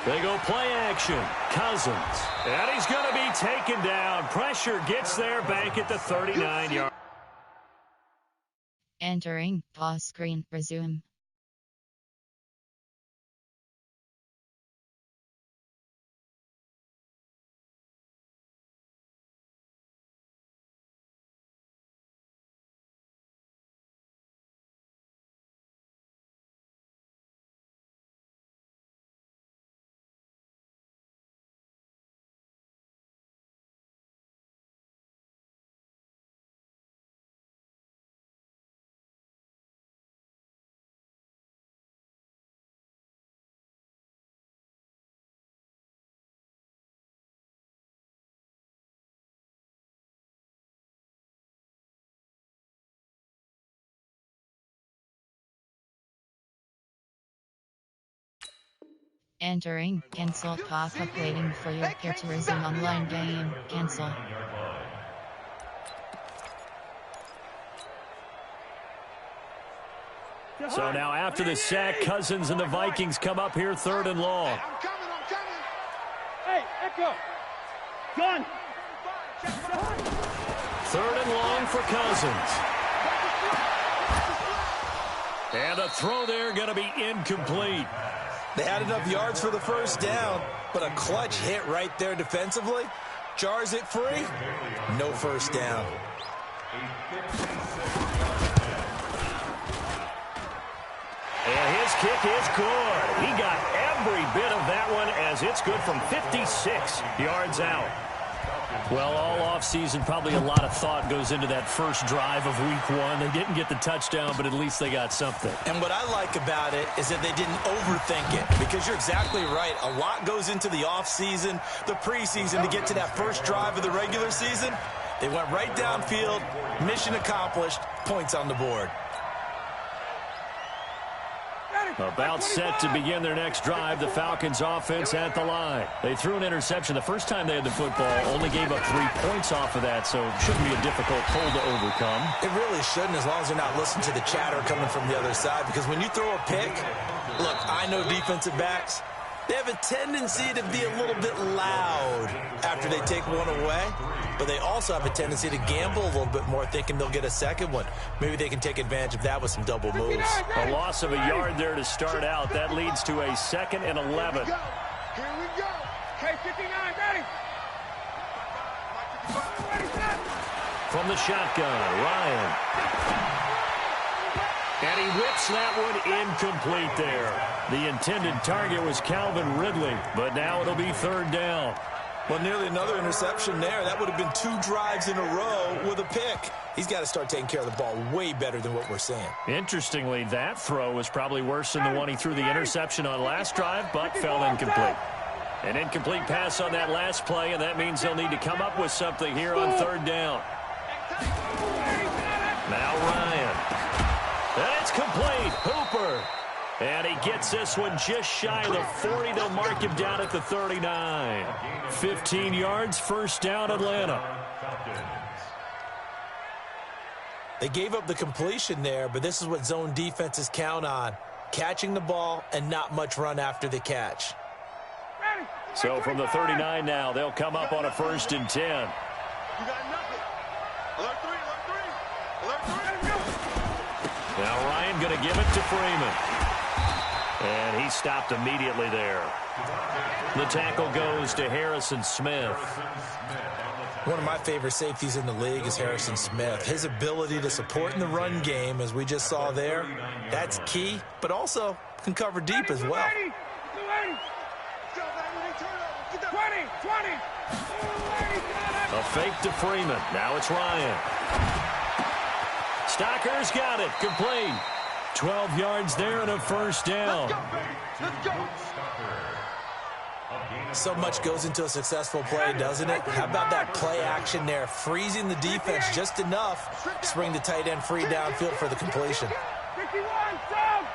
They go play action. Cousins. And he's going to be taken down. Pressure gets there back at the 39-yard. Entering pause screen. Resume. Entering cancel pop-up waiting for your pair to resume online game. Cancel. So now after the sack, Cousins and the Vikings come up here 3rd and long. I'm coming. Hey, Echo. Gun. 3rd and long for Cousins. And the throw there going to be incomplete. They had enough yards for the first down, but a clutch hit right there defensively. Jars it free. No first down. And his kick is good. He got every bit of that one as it's good from 56 yards out. Well, all offseason, probably a lot of thought goes into that first drive of week 1. They didn't get the touchdown, but at least they got something. And what I like about it is that they didn't overthink it, because you're exactly right. A lot goes into the offseason, the preseason, to get to that first drive of the regular season. They went right downfield, mission accomplished, points on the board. About set to begin their next drive, the Falcons offense at the line. They threw an interception the first time they had the football, only gave up 3 points off of that, so it shouldn't be a difficult hole to overcome. It really shouldn't, as long as you're not listening to the chatter coming from the other side, because when you throw a pick, look, I know defensive backs, they have a tendency to be a little bit loud after they take one away, but they also have a tendency to gamble a little bit more, thinking they'll get a second one. Maybe they can take advantage of that with some double moves. A loss of a yard there to start out. That leads to a 2nd and 11. Here we go. K-59, ready. From the shotgun, Ryan. And he whips that one incomplete there. The intended target was Calvin Ridley, but now it'll be 3rd down. Well, nearly another interception there. That would have been 2 drives in a row with a pick. He's got to start taking care of the ball way better than what we're seeing. Interestingly, that throw was probably worse than the one he threw the interception on last drive, but fell incomplete. An incomplete pass on that last play, and that means they'll need to come up with something here on 3rd down. Now Ryan. And it's complete. Hooper. And he gets this one just shy of the 40. They'll mark him down at the 39. 15 yards, first down, Atlanta. They gave up the completion there, but this is what zone defenses count on. Catching the ball and not much run after the catch. So from the 39 now, they'll come up on a 1st and 10. You got nothing. Alert 3, alert 3. Alert 3. Now Ryan going to give it to Freeman. And he stopped immediately there. The tackle goes to Harrison Smith. One of my favorite safeties in the league is Harrison Smith. His ability to support in the run game, as we just saw there, that's key, but also can cover deep as well. 20. A fake to Freeman. Now it's Ryan. Stocker's got it. Complete. 12 yards there and a first down. Let's go. So much goes into a successful play, doesn't it? How about that play action there, freezing the defense just enough to bring the tight end free downfield for the completion. 51, down.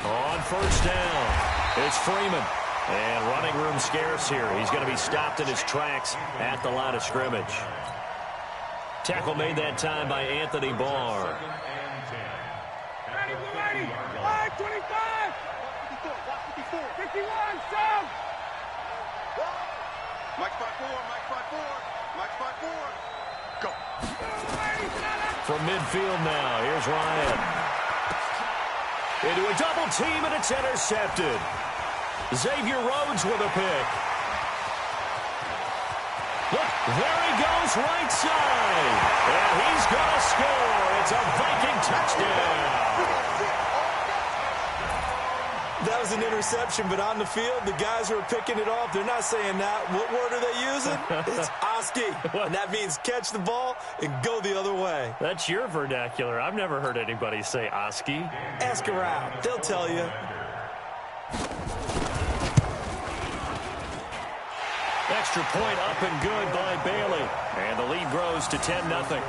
On first down, it's Freeman. And running room scarce here. He's going to be stopped in his tracks at the line of scrimmage. Tackle made that time by Anthony Barr. 4. 51, Sam! Mike 5-4, Mike 5-4, Mike 5-4. Go. From midfield now, here's Ryan. Into a double team, and it's intercepted. Xavier Rhodes with a pick. Look, there he goes right side. And he's going to score. It's a Viking touchdown. That was an interception, but on the field, the guys who are picking it off, they're not saying that. What word are they using? It's Oski. And that means catch the ball and go the other way. That's your vernacular. I've never heard anybody say Oski. Ask around. They'll tell you. Extra point up and good by Bailey. And the lead grows to 10-0.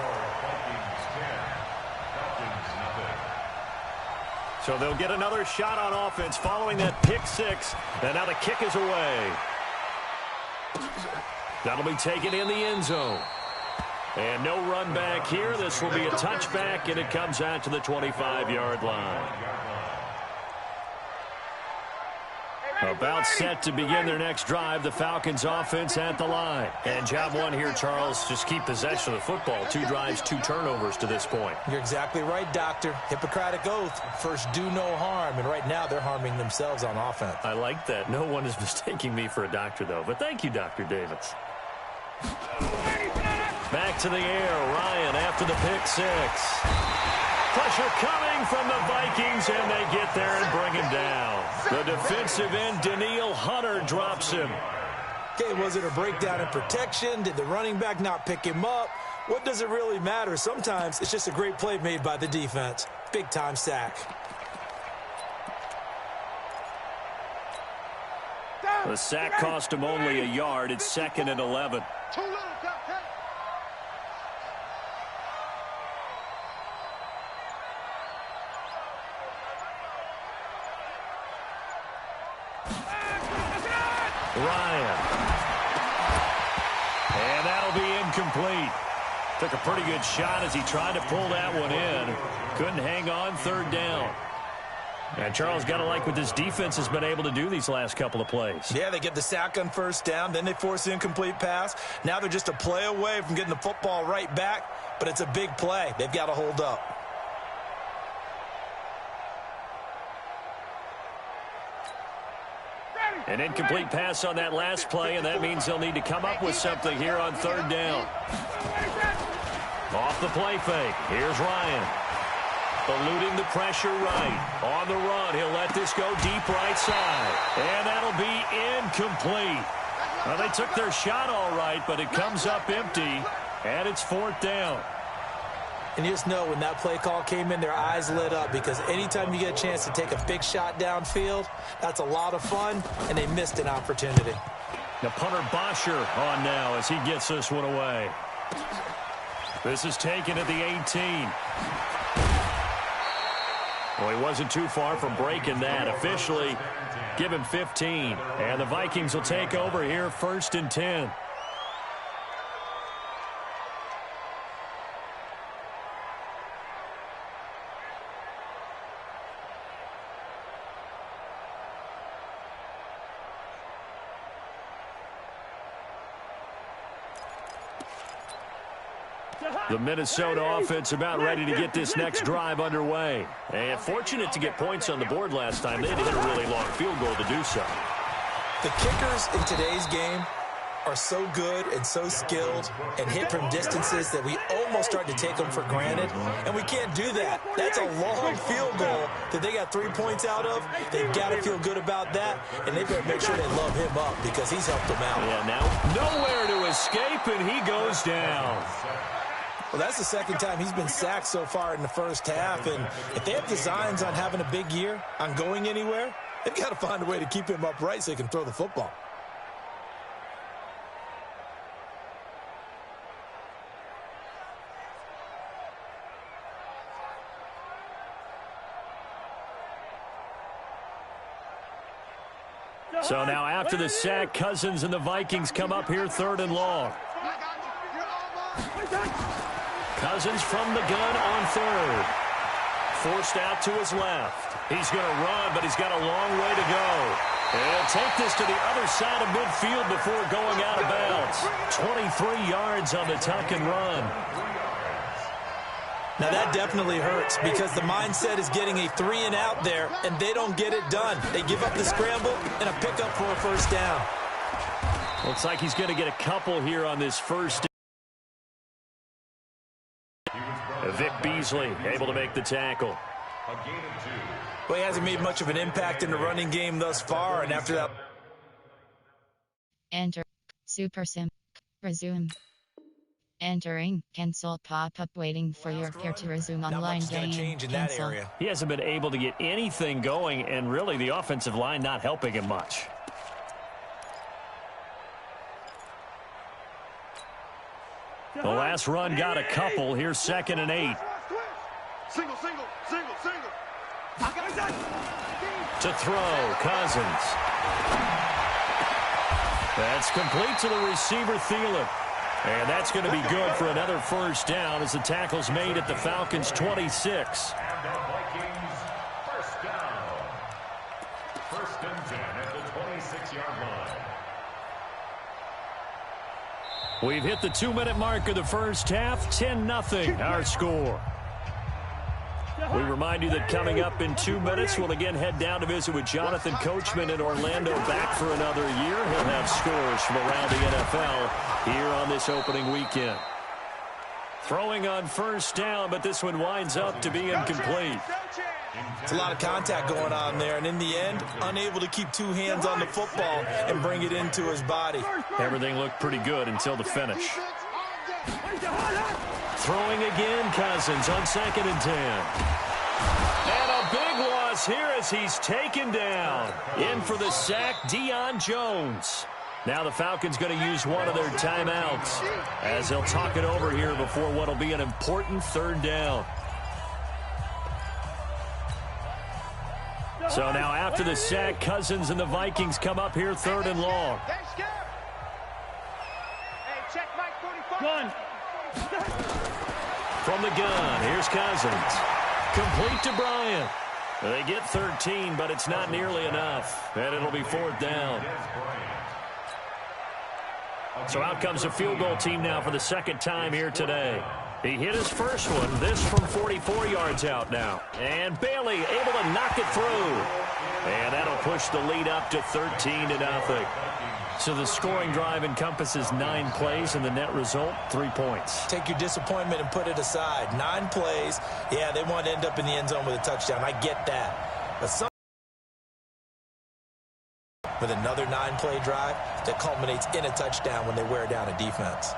So they'll get another shot on offense following that pick six. And now the kick is away. That'll be taken in the end zone. And no run back here. This will be a touchback, and it comes out to the 25-yard line. About set to begin their next drive, the Falcons offense at the line. And job one here, Charles, just keep possession of the football. 2 drives, 2 turnovers to this point. You're exactly right, Doctor. Hippocratic oath. First, do no harm. And right now, they're harming themselves on offense. I like that. No one is mistaking me for a doctor, though. But thank you, Dr. Davis. Back to the air. Ryan after the pick six. Pressure coming from the Vikings, and they get there and bring him down. The defensive end, Danielle Hunter, drops him. Okay, was it a breakdown in protection? Did the running back not pick him up? What does it really matter? Sometimes it's just a great play made by the defense. Big-time sack. The sack cost him only a yard. It's 2nd and 11. Too little, Captain. Ryan. And that'll be incomplete. Took a pretty good shot as he tried to pull that one in. Couldn't hang on, 3rd down. And Charles, got to like what this defense has been able to do these last couple of plays. Yeah, they get the sack on 1st down, then they force the incomplete pass. Now they're just a play away from getting the football right back, but it's a big play. They've got to hold up. An incomplete pass on that last play, and that means they'll need to come up with something here on 3rd down. Off the play fake. Here's Ryan. Eluding the pressure right. On the run, he'll let this go deep right side. And that'll be incomplete. Well, they took their shot all right, but it comes up empty, and it's 4th down. And you just know when that play call came in, their eyes lit up, because anytime you get a chance to take a big shot downfield, that's a lot of fun, and they missed an opportunity. Now punter Bosher on now as he gets this one away. This is taken at the 18. Well, he wasn't too far from breaking that. Officially, give him 15. And the Vikings will take over here, 1st and 10. The Minnesota offense about ready to get this next drive underway. And fortunate to get points on the board last time. They had to hit a really long field goal to do so. The kickers in today's game are so good and so skilled and hit from distances that we almost start to take them for granted. And we can't do that. That's a long field goal that they got 3 points out of. They've got to feel good about that. And they better make sure they love him up because he's helped them out. Yeah, now nowhere to escape, and he goes down. Well, that's the 2nd time he's been sacked so far in the 1st half. And if they have designs on having a big year, on going anywhere, they've got to find a way to keep him upright so he can throw the football. So now after the sack, Cousins and the Vikings come up here 3rd and long. Cousins from the gun on 3rd. forced out to his left. He's going to run, but he's got a long way to go. He'll take this to the other side of midfield before going out of bounds. 23 yards on the tuck and run. Now that definitely hurts because the mindset is getting a 3-and-out there, and they don't get it done. They give up the scramble and a pickup for a first down. Looks like he's going to get a couple here on this first. Vic Beasley able to make the tackle. Well, he hasn't made much of an impact in the running game thus far, and after that... Enter. Super Sim. Resume. Entering. Cancel pop-up waiting for your peer to resume online game. Change in Cancel. that area. He hasn't been able to get anything going, and really the offensive line not helping him much. The last run got a couple. Here's 2nd and 8. Single. To throw, Cousins. That's complete to the receiver, Thielen. And that's going to be good for another first down as the tackle's made at the Falcons' 26. First down. 1st and 10 at the 26-yard line. We've hit the 2-minute mark of the first half. 10-0 our score. We remind you that coming up in 2 minutes, we'll again head down to visit with Jonathan Coachman in Orlando, back for another year. He'll have scores from around the NFL here on this opening weekend. Throwing on first down, but this one winds up to be incomplete. It's a lot of contact going on there, and in the end, unable to keep 2 hands on the football and bring it into his body. Everything looked pretty good until the finish. Throwing again, Cousins on 2nd and 10. And a big loss here as he's taken down. In for the sack, Deion Jones. Now the Falcons going to use one of their timeouts as they'll talk it over here before what will be an important 3rd down. So now after the sack, Cousins and the Vikings come up here 3rd and long. From the gun, here's Cousins. Complete to Bryant. They get 13, but it's not nearly enough. And it'll be 4th down. So out comes a field goal team now for the 2nd time here today. He hit his first one, this from 44 yards out now. And Bailey able to knock it through. And that'll push the lead up to 13-0. So the scoring drive encompasses 9 plays, and the net result, 3 points. Take your disappointment and put it aside. 9 plays. Yeah, they want to end up in the end zone with a touchdown. I get that. But with another 9-play drive that culminates in a touchdown when they wear down a defense.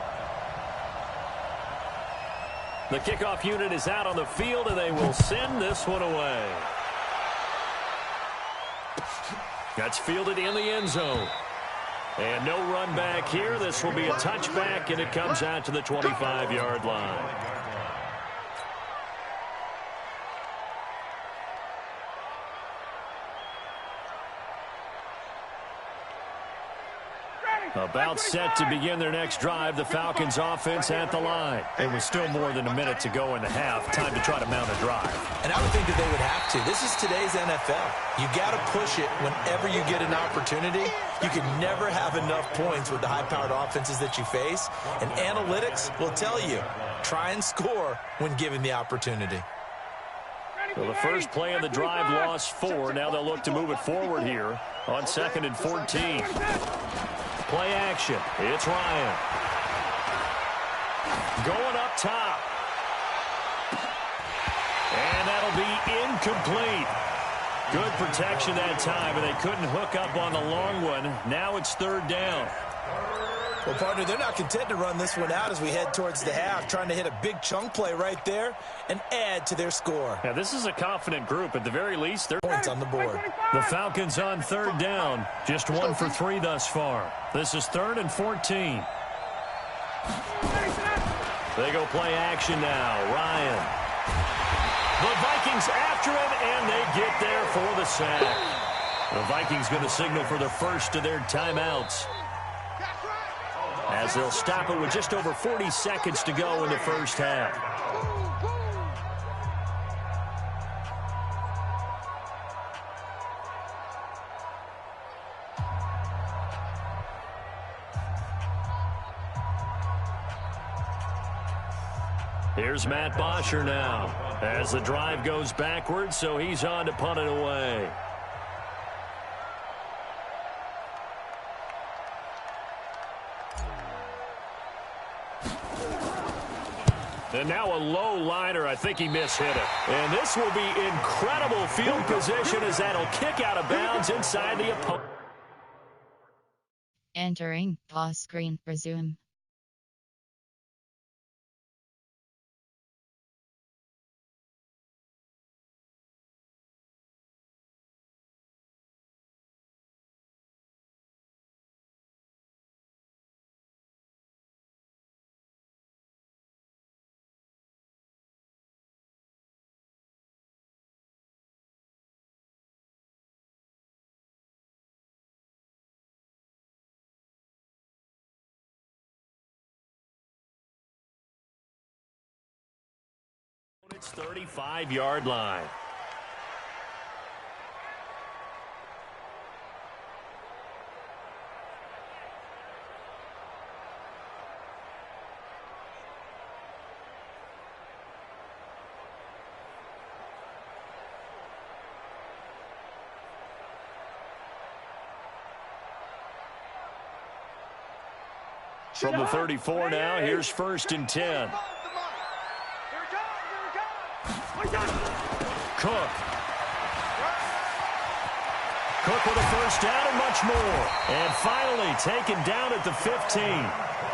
The kickoff unit is out on the field, and they will send this one away. That's fielded in the end zone. And no run back here. This will be a touchback, and it comes out to the 25-yard line. About set to begin their next drive, the Falcons offense at the line. It was still more than a minute to go in the half. Time to try to mount a drive. And I would think that they would have to. This is today's NFL. You got to push it whenever you get an opportunity. You can never have enough points with the high-powered offenses that you face. And analytics will tell you, try and score when given the opportunity. Well, the first play of the drive lost 4. Now they'll look to move it forward here on 2nd and 14. Play action. It's Ryan. Going up top. And that'll be incomplete. Good protection that time, and they couldn't hook up on the long one. Now it's 3rd down. Well, partner, they're not content to run this one out as we head towards the half, trying to hit a big chunk play right there and add to their score. Yeah, this is a confident group. At the very least, they're points on the board. The Falcons on 3rd down. Just 1 for 3 thus far. This is 3rd and 14. They go play action now. Ryan. The Vikings after him, and they get there for the sack. The Vikings going to signal for the first of their timeouts, as they'll stop it with just over 40 seconds to go in the first half. Here's Matt Bosher now as the drive goes backwards, so he's on to punt it away. And now a low liner. I think he mishit it. And this will be incredible field position as that'll kick out of bounds inside the opponent. Entering pause screen. Resume. It's 35-yard line. From the 34 now, here's 1st and 10. Cook. Cook with a first down and much more. And finally taken down at the 15.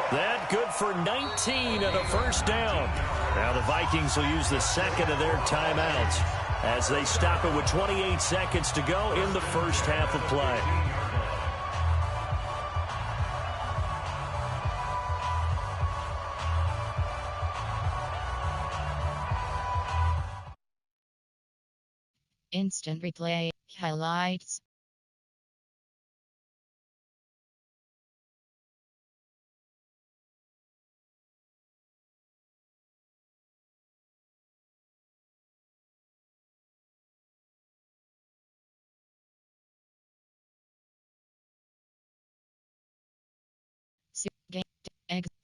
That good for 19 and a first down. Now the Vikings will use the second of their timeouts as they stop it with 28 seconds to go in the first half of play. Instant replay. Highlights.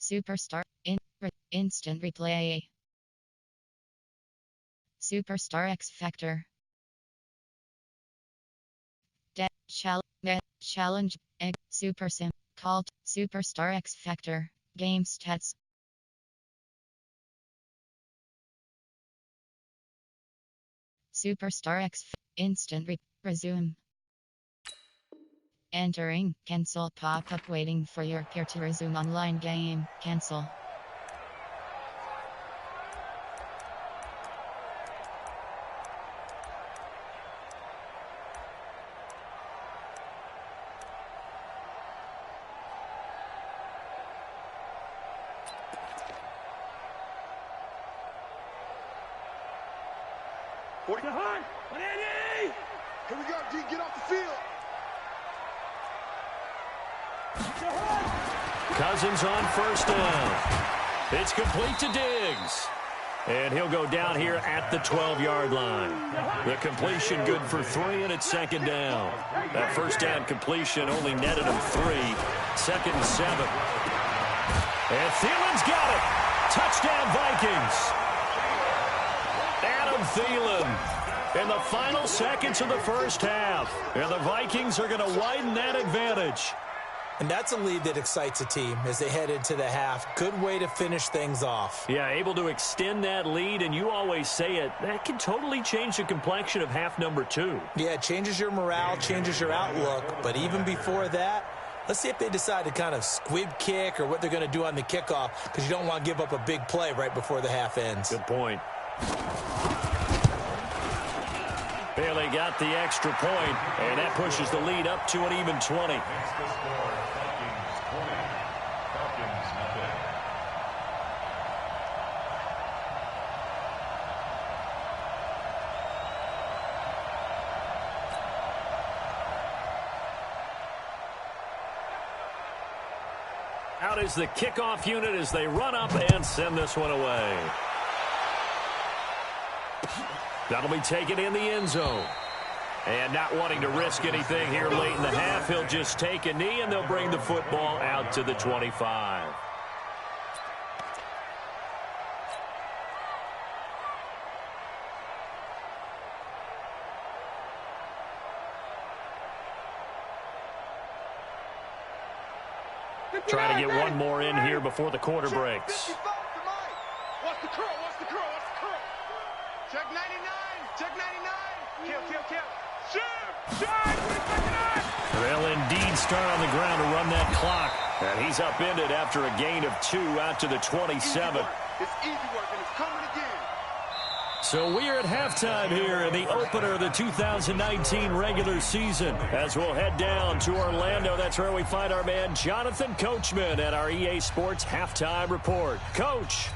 Superstar. Instant replay. Superstar X Factor. Challenge. Super Sim. Called Superstar X Factor. Game stats. Superstar X. Instant resume. Entering. Cancel pop-up waiting for your peer to resume online game. Cancel. Here we go, D. Get off the field. Cousins on first down. It's complete to Diggs. And he'll go down here at the 12-yard line. The completion good for 3, and it's 2nd down. That first down completion only netted him 3. 2nd and 7. And Thielen's got it. Touchdown, Vikings. Adam Thielen in the final seconds of the first half. And the Vikings are going to widen that advantage. And that's a lead that excites a team as they head into the half. Good way to finish things off. Yeah, able to extend that lead, and you always say it, that can totally change the complexion of half number 2. Yeah, it changes your morale, changes your outlook. But even before that, let's see if they decide to kind of squib kick or what they're going to do on the kickoff, because you don't want to give up a big play right before the half ends. Good point. Bailey got the extra point, and that pushes the lead up to an even 20. Out is the kickoff unit as they run up and send this one away. That'll be taken in the end zone. And not wanting to risk anything here late in the half, he'll just take a knee, and they'll bring the football out to the 25. Trying to get one more in here before the quarter breaks. What's the curl? What's the curl? What's the curl? Check 99. Check 99. Kill. Shoot. They'll indeed start on the ground to run that clock. And he's upended after a gain of 2 out to the 27. It's easy work, and it's coming again. So we are at halftime here in the opener of the 2019 regular season. As we'll head down to Orlando, that's where we find our man Jonathan Coachman at our EA Sports Halftime Report. Coach.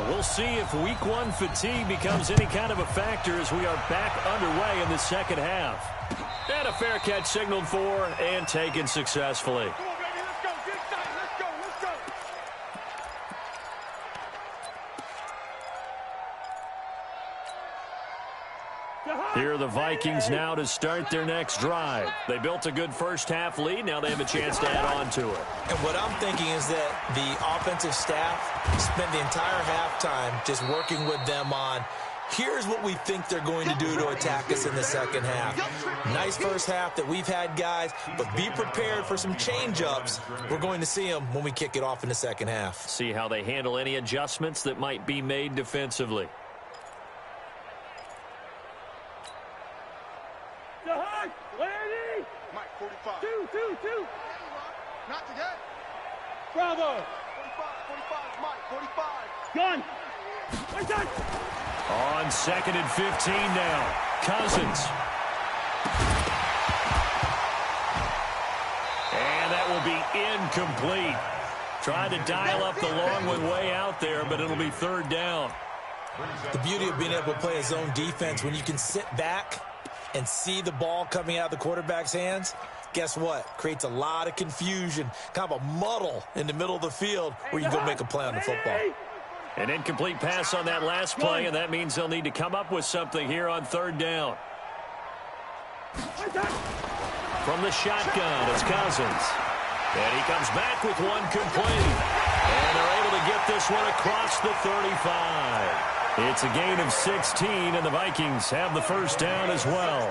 We'll see if week 1 fatigue becomes any kind of a factor as we are back underway in the second half. And a fair catch signaled for and taken successfully. Come on, baby, let's go. Get excited. Let's go. Here are the Vikings now to start their next drive. They built a good first-half lead. Now they have a chance to add on to it. And what I'm thinking is that the offensive staff spent the entire halftime just working with them on, here's what we think they're going to do to attack us in the second half. Nice first half that we've had, guys, but be prepared for some change-ups. We're going to see them when we kick it off in the second half. See how they handle any adjustments that might be made defensively. Mike, 45. Two. Not today. Bravo. 45, Mike, 45. Gun. On 2nd and 15 now. Cousins. And that will be incomplete. Trying to dial up the long one way out there, but it'll be 3rd down. The beauty of being able to play a zone defense, when you can sit back and see the ball coming out of the quarterback's hands, guess what? Creates a lot of confusion, kind of a muddle in the middle of the field where you can go make a play on the football. An incomplete pass on that last play, and that means they'll need to come up with something here on 3rd down. From the shotgun, it's Cousins. And he comes back with one complete. And they're able to get this one across the 35. It's a gain of 16, and the Vikings have the first down as well.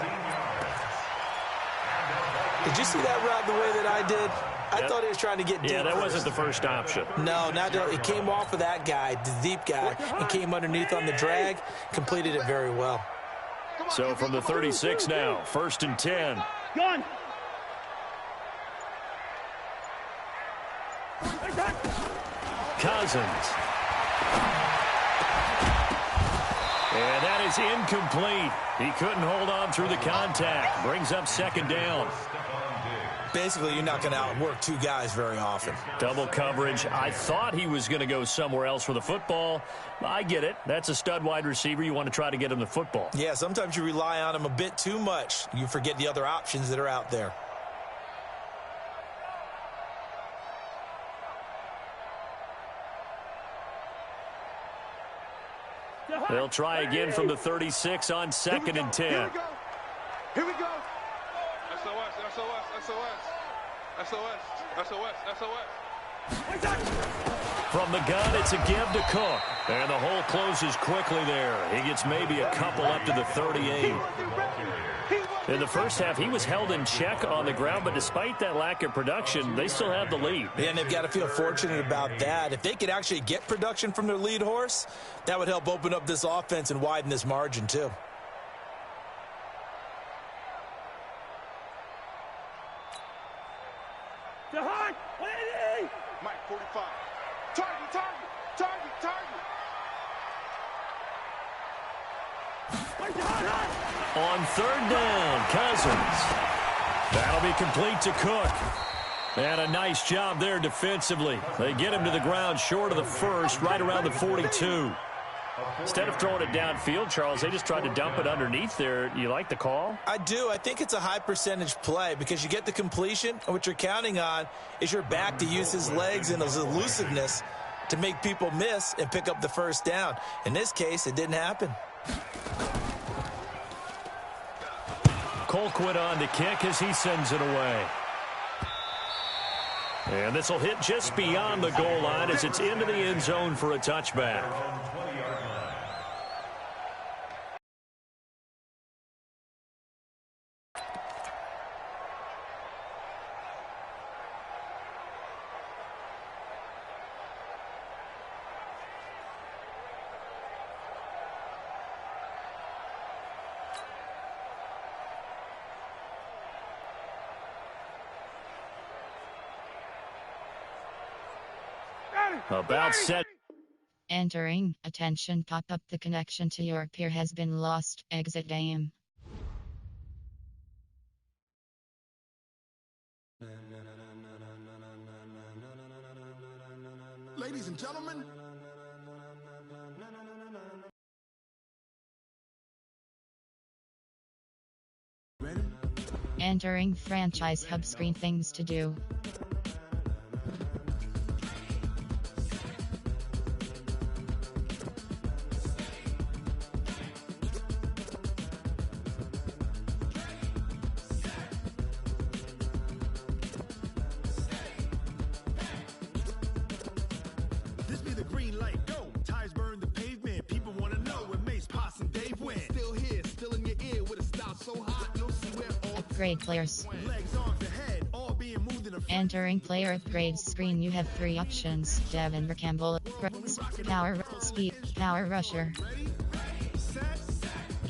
Did you see that route the way that I did? I thought he was trying to get deep. Yeah, that wasn't the first option. No, it came off of that guy, the deep guy, and came underneath on the drag, completed it very well. So from the 36 now, 1st and 10. Gun. Cousins. And that is incomplete. He couldn't hold on through the contact. Brings up 2nd down. Basically, you're not going to outwork 2 guys very often. Double coverage. I thought he was going to go somewhere else for the football. I get it. That's a stud wide receiver. You want to try to get him the football. Yeah, sometimes you rely on him a bit too much. You forget the other options that are out there. They'll try again from the 36 on 2nd and 10. Here we go. SOS. From the gun, it's a give to Cook. And the hole closes quickly there. He gets maybe a couple up to the 38. In the first half, he was held in check on the ground, but despite that lack of production, they still have the lead. And they've got to feel fortunate about that. If they could actually get production from their lead horse, that would help open up this offense and widen this margin too. Mike, 45. Target. On 3rd down, Cousins. That'll be complete to Cook. And a nice job there defensively. They get him to the ground short of the 1st, right around the 42. Instead of throwing it downfield, Charles, they just tried to dump it underneath there. You like the call? I do. I think it's a high percentage play because you get the completion, and what you're counting on is your back to use his legs and his elusiveness to make people miss and pick up the first down. In this case, it didn't happen. Colquitt on to kick as he sends it away. And this will hit just beyond the goal line as it's into the end zone for a touchback. About set. Entering. Attention pop-up. The connection to your peer has been lost. Exit game. Ladies and gentlemen. Ready? Entering franchise hub screen. Things to do. This be the green light, go. Tires burn the pavement. People want to know where Mace, Poss, and Dave went. Still here, still in your ear with a style so hot, no see where all Upgrade players. legs, arms, ahead, all being moved in a Entering player upgrades screen. You have 3 options. Devin Campbell. Power speed. Power rusher. ready, set,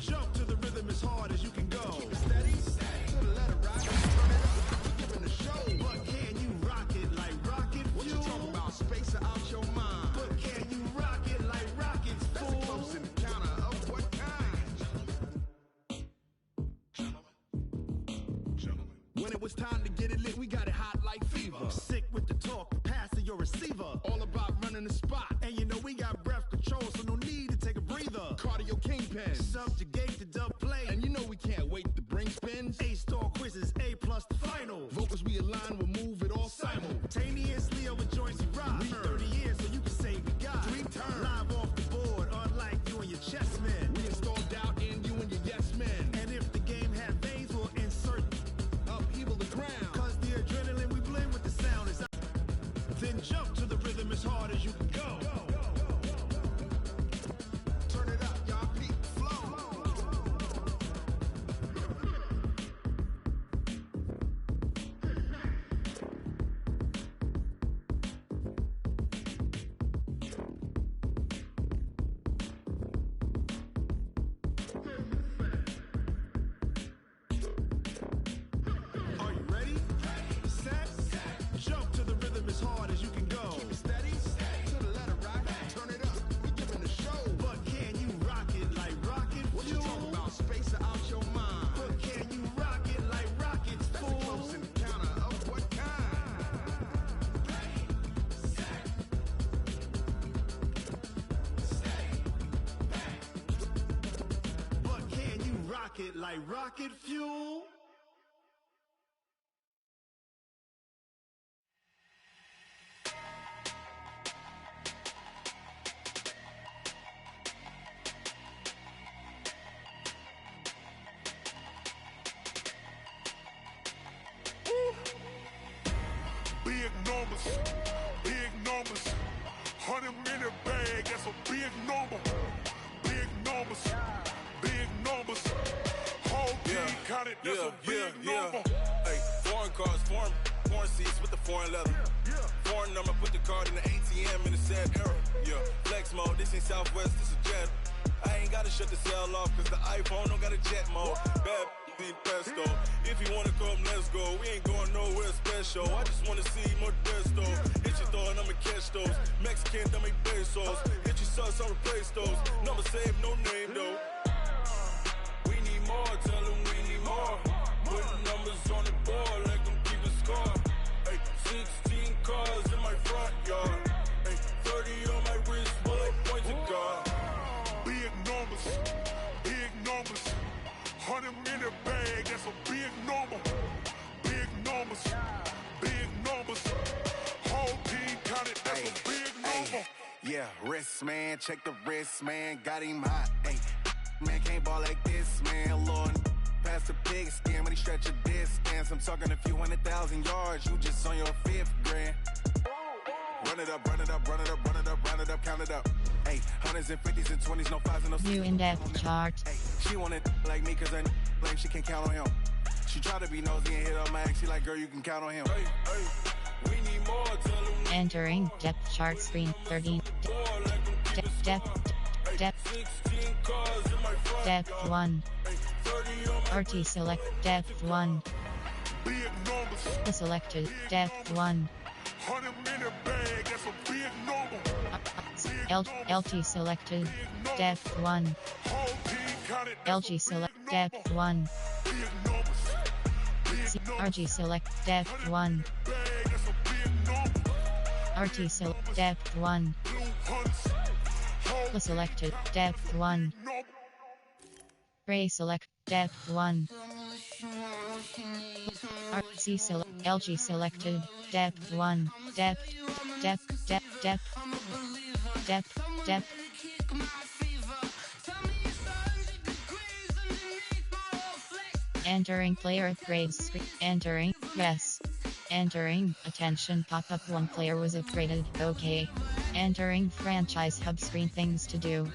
jump to the rhythm as hard as you can go. Keep it steady, to the letter right, turn it up, giving the show. But can you rock it like rocket fuel? What you talking about, space out your mind? But can you rock it like rockets, fool? That's a close encounter of what kind? When it was time to get it lit, we got it hot like fever. Sick with the talk, pass to your receiver. All about running the spot, and you know we got breath control, so no need to take a breather. Cardio kingpin, subjugate the dub play, and you know we can't wait to bring spins. A-star quizzes, A+ the final. Vocals we align, we'll move it all simultaneously over joints we rock. We 30 years, so you can say we got 3 turns live off the board, unlike you and your chess men. We install doubt in you and your yes men. And if the game had veins, we'll insert upheaval the ground. Cause the adrenaline we blend with the sound is out. Then jump to the rhythm as hard as you can go. Turn it up, y'all, peak flow. Are you ready? Set, jump to the rhythm as hard as you can go. Keep it steady, to the letter right, turn it up, we giving the show. But can you rock it like rocket fuel? What you talking about, space out your mind? But can you rock it like rockets, fool? That's a close encounter of what kind? But can you rock it like rocket fuel? Big numbers, 100 minute bag, that's a big number. Big numbers, whole team counted, that's a big number. Hey, foreign cars, foreign seats with the foreign leather. Foreign number, put the card in the ATM in the sad era. Yeah, flex mode, this ain't Southwest, this is Jet. I ain't gotta shut the cell off, cause the iPhone don't got a jet mode. Bad need pesto. If you wanna come, let's go. We ain't going nowhere special. I just wanna see more desto. Hit your throw and I'ma catch those. Mexican, don't make pesos. Hit your sus, I'll replace those. Number save, no name though. We need more, tell them we need more. Put numbers on the board, like them keep a score. Hey, 16 cars in my front yard. Hey, 30 on my wrist, bullet point to God. Big numbers, 100 minute bag, that's a big number. Big numbers, whole team counted, that's a big number. Yeah, wrist man, check the wrist man, got him hot. Hey, man can't ball like this, man. Lord, past the pig skin when he stretch a distance. I'm talking a few 100,000 yards, you just on your 5th grand. Run it up, count it up. Hey, hundreds and 50s and 20s, no 5s and no 6s. New in-depth chart. Hey, she wanted like me cause her blame, she can't count on him. She tried to be nosy and hit up my ex, she like, girl, you can count on him. Hey, we need more, tell him. Entering depth chart screen 13. Depth 1. RT select depth 1. Big numbers, Selected depth 1. 100 minute bag, that's a big number. LT selected. Depth 1. Whole team counted, LG select. Depth 1. big numbers. RG select. Depth 1. Bag, that's a big number. RT select. Depth 1. Blue hunts, whole Selected. Depth 1. number. Ray select. Depth 1. RC select. LG selected. Depth 1. Depth. Entering player upgrades screen. Entering. Yes. Entering. Attention pop-up. One player was upgraded. Okay. Entering franchise hub screen. Things to do.